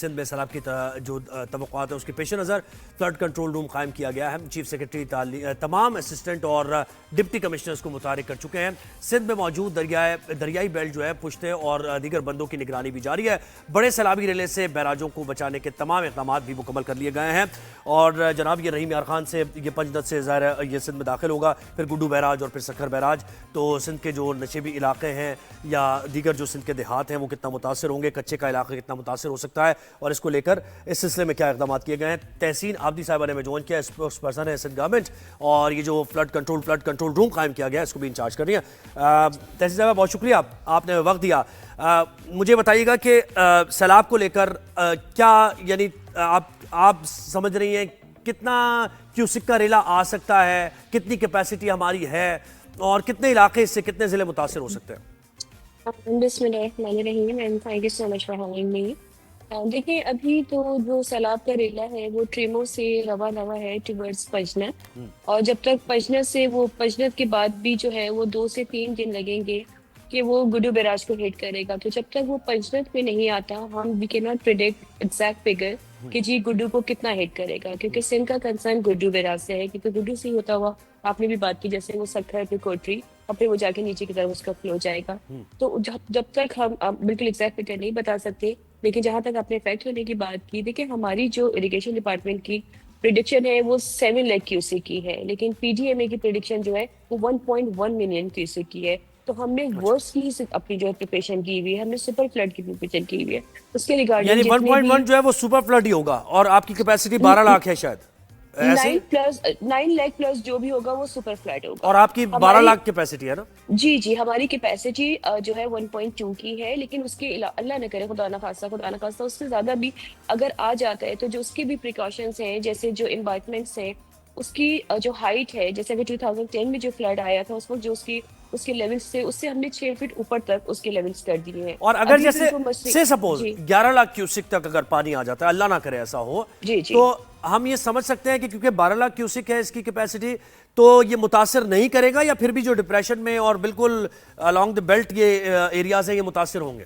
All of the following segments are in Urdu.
سندھ میں سیلاب کی جو توقعات ہیں اس کے پیش نظر فلڈ کنٹرول روم قائم کیا گیا ہے۔ چیف سیکرٹری تمام اسسٹنٹ اور ڈپٹی کمشنرز کو متحرک کر چکے ہیں۔ سندھ میں موجود دریائی بیلٹ جو ہے پشتے اور دیگر بندوں کی نگرانی بھی جاری ہے۔ بڑے سیلابی ریلے سے بیراجوں کو بچانے کے تمام اقدامات بھی مکمل کر لیے گئے ہیں۔ اور جناب یہ رحیم یار خان سے یہ پنجدت سے ظاہر ہے یہ سندھ میں داخل ہوگا، پھر گڈو بیراج اور پھر سکھر بیراج، تو سندھ کے جو نشیبی علاقے ہیں یا دیگر جو سندھ کے دیہات ہیں وہ کتنا متاثر ہوں گے، کچے کا علاقہ کتنا متاثر ہو سکتا ہے، اور اس کو لے کر اس سلسلے میں کیا اقدامات کیے گئے ہیں۔ تحسین عابدی صاحبہ نے میں جوائن کیا، اسپوکس پرسن ہے سندھ گورنمنٹ، اور یہ جو فلڈ کنٹرول روم قائم کیا گیا ہے اس کو بھی انچارج کر رہی ہیں۔ تحسین صاحبہ بہت شکریہ، آپ نے وقت دیا۔ مجھے بتائیے گا کہ سیلاب کو لے کر کیا یعنی آپ سمجھ رہی ہیں کتنا کیوسک کا ریلا آ سکتا ہے، کتنی کیپیسٹی ہماری ہے، اور کتنے علاقے اس سے کتنے ضلع متاثر ہو سکتے ہیں؟ بسم اللہ الرحمن الرحیم and thank you so much for having me. دیکھیں ابھی تو جو سیلاب کا ریلا ہے وہ ٹریمو سے رواں ہے ٹورڈز پجنت، اور جب تک پجنت سے وہ پجنت کے بعد بھی جو ہے وہ 2 سے 3 دن لگیں گے کہ وہ گڈو بیراج کو ہٹ کرے گا۔ تو جب تک وہ پجنت پہ نہیں آتا ہم وی کی ناٹ پریڈکٹ ایگزیکٹ فگر کہ جی گڈو کو کتنا ہٹ کرے گا، کیونکہ سندھ کا کنسرن گڈو بیراج سے ہے، کیونکہ گڈو سے ہی ہوتا ہوا آپ نے بھی بات کی جیسے وہ سکھر پہ کوٹری اور پھر وہ جا کے نیچے کی طرف اس کا فلو جائے گا۔ تو جب تک ہم بالکل ایگزیکٹ فگر نہیں بتا سکتے، لیکن جہاں تک آپ نے افیکٹ ہونے کی بات کی، دیکھیں ہماری جو اریگیشن ڈپارٹمنٹ کی پریڈکشن ہے وہ 7 لاکھ کیوسیک کی ہے، لیکن پی ڈی ایم اے کی پریڈکشن جو ہے وہ 1.1 ملین کیوسیک کی ہے۔ تو ہم نے ورس کی اپنی جو پریپریشن کی ہوئی ہے، ہم نے سپر فلڈ کی پریپریشن کی ہوئی ہے اس کے ریگارڈنگ یعنی جتنے 1.1 جو ہے وہ سپر فلڈ ہی ہوگا، اور آپ کی کیپیسٹی 12 لاکھ ہے شاید ایسے، 9 لاکھ پلس جو بھی ہوگا وہ سپر فلڈ ہوگا، اور آپ کی 12 لاکھ کیپیسٹی ہے نا؟ جی ہماری کیپیسٹی جو ہے 1.2 کی ہے، لیکن اس کے اللہ نہ کرے خدا نہ خواستہ اس سے زیادہ بھی اگر آ جاتا ہے تو جو اس کی بھی پریکاشنز ہیں، جیسے جو امبارکمنٹس ہیں اس کی جو ہائٹ ہے، جیسے کہ 2010 میں جو فلڈ آیا تھا اس وقت جو اس کے لیولز سے اس سے ہم نے 6 فٹ اوپر تک اس کے لیولز کر دیے ہیں۔ اور اگر جیسے سپوز جی 11 لاکھ کیوسک تک اگر پانی آ جاتا ہے، اللہ نہ کرے ایسا ہو، جی تو ہم یہ سمجھ سکتے ہیں کہ کیونکہ 12 لاکھ کیوسک ہے اس کی کیپیسٹی، تو یہ متاثر نہیں کرے گا، یا پھر بھی جو ڈپریشن میں اور بالکل along the بیلٹ یہ ایریاز ہیں یہ متاثر ہوں گے؟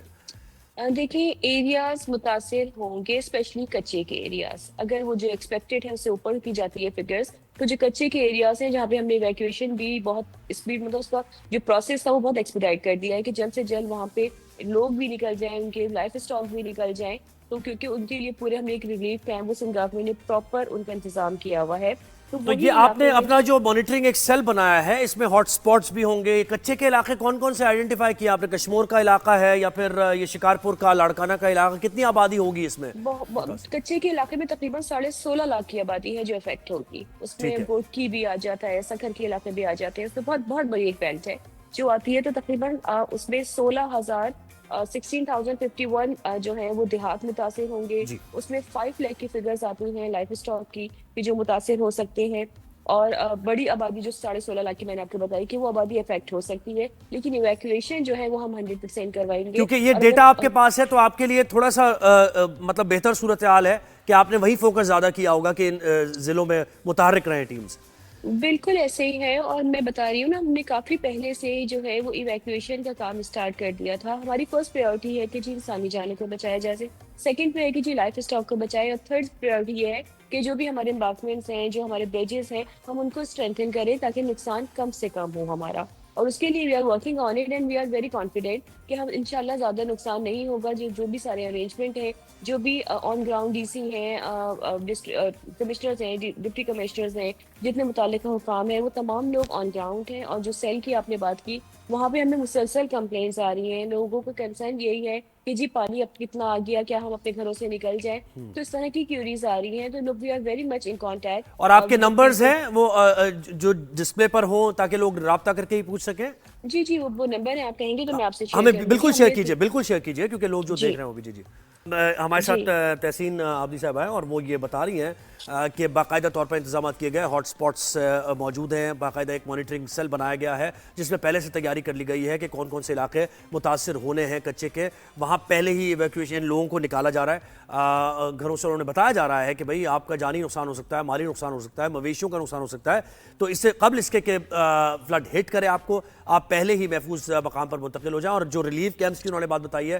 دیکھیں ایریاز متاثر ہوں گے، اسپیشلی کچے کے ایریاز، اگر وہ جو ایکسپیکٹڈ ہے اس سے اوپر کی جاتی ہے فگرز، تو جو کچے کے ایریاز ہیں جہاں پہ ہم نے ایویکویشن بھی بہت اسپیڈ، مطلب اس کا جو پروسیس تھا وہ بہت ایکسپیڈائٹ کر دیا ہے کہ جلد سے جلد وہاں پہ لوگ بھی نکل جائیں، ان کے لائف اسٹاک بھی نکل جائیں، تو کیونکہ ان کے لیے پورے ہم نے ایک ریلیف کیمپ وہ سندھ گورنمنٹ نے پراپر ان کا انتظام کیا ہوا ہے۔ تو تو وہی یہ آپ نے علاقے اپنا جو مانیٹرنگ ایک سیل بنایا ہے، اس میں ہاٹ سپاٹس بھی ہوں گے، کچے کے علاقے کون کون سے آئیڈینٹیفائی کیا آپ نے؟ کشمور کا علاقہ ہے یا پھر یہ شکارپور کا لاڑکانہ کا علاقہ، کتنی آبادی ہوگی اس میں؟ کچے کے علاقے میں تقریباً 16.5 لاکھ کی آبادی ہے جو افیکٹ ہوگی، اس میں گوٹکی بھی آ جاتا ہے، سکھر کے علاقے بھی آ جاتے ہیں، اس میں بہت بہت بڑی ایک بیلٹ ہے جو آتی ہے، تو تقریباً اس میں 16,051 جو ہے وہ دیہات متاثر ہوں گے، اس میں 5 لاکھ کی فگرز آتی ہیں لائف اسٹاک کی کہ جو متاثر ہو سکتے ہیں، اور بڑی آبادی جو 16.5 لاکھ کی میں نے آپ کو بتائی کہ وہ آبادی افیکٹ ہو سکتی ہے، لیکن ایویکویشن جو ہے وہ ہم 100% کروائیں گے۔ کیونکہ یہ ڈیٹا آپ کے پاس ہے تو آپ کے لیے تھوڑا سا مطلب بہتر صورتحال ہے کہ آپ نے وہی فوکس زیادہ کیا ہوگا کہ ان ضلعوں میں متحرک رہیں ٹیمز۔ بالکل ایسے ہی ہے، اور میں بتا رہی ہوں نا، ہم نے کافی پہلے سے جو ہے وہ ایویکویشن کا کام اسٹارٹ کر دیا تھا۔ ہماری فرسٹ پریورٹی ہے کہ جی انسانی جانوں کو بچایا جائے، سیکنڈ پریورٹی جی لائف اسٹاک کو بچائے، اور تھرڈ پریورٹی یہ ہے کہ جو بھی ہمارے امبارکمنٹس ہیں، جو ہمارے بریجز ہیں، ہم ان کو اسٹرینتھن کریں تاکہ نقصان کم سے کم ہو ہمارا، اور اس کے لیے we are working on it and we are very confident کہ ہم انشاءاللہ زیادہ نقصان نہیں ہوگا۔ جو بھی سارے ارینجمنٹ ہیں، جو بھی آن گراؤنڈ ڈی سی ہیں، کمشنرز ہیں، ڈپٹی کمشنرز ہیں، جتنے متعلقہ حکام ہیں، وہ تمام لوگ آن گراؤنڈ ہیں، اور جو سیل کی آپ نے بات کی وہاں پہ ہمیں مسلسل کمپلینٹس آ رہی ہیں، لوگوں کا کنسرن یہی ہے کہ جی پانی اب کتنا آ گیا، کیا ہم اپنے گھروں سے نکل جائیں، تو اس طرح کی کیوریز آ رہی ہیں، تو لوگ we are very much in contact. اور آپ کے نمبرز ہیں وہ جو ڈسپلے پر ہوں تاکہ لوگ رابطہ کر کے ہی پوچھ سکیں؟ جی وہ نمبر ہیں، آپ کہیں گے تو میں آپ سے شیئر ہمیں کر دوں بالکل گی۔ شیئر کیجئے کیونکہ لوگ جو دیکھ رہے ہیں وہ بھی جی ہمارے ساتھ تحسین عابدی صاحب ہیں، اور وہ یہ بتا رہی ہیں کہ باقاعدہ طور پر انتظامات کیے گئے، ہاٹ سپاٹس موجود ہیں، باقاعدہ ایک مانیٹرنگ سیل بنایا گیا ہے جس میں پہلے سے تیاری کر لی گئی ہے کہ کون کون سے علاقے متاثر ہونے ہیں کچے کے، وہاں پہلے ہی ایویکویشن لوگوں کو نکالا جا رہا ہے، گھروں سے انہوں نے بتایا جا رہا ہے کہ بھئی آپ کا جانی نقصان ہو سکتا ہے، مالی نقصان ہو سکتا ہے، مویشیوں کا نقصان ہو سکتا ہے، تو اس سے قبل اس کے کہ فلڈ ہٹ کرے آپ کو، آپ پہلے ہی محفوظ مقام پر منتقل ہو جائیں۔ اور جو ریلیف کیمپس کی انہوں نے بات بتائی ہے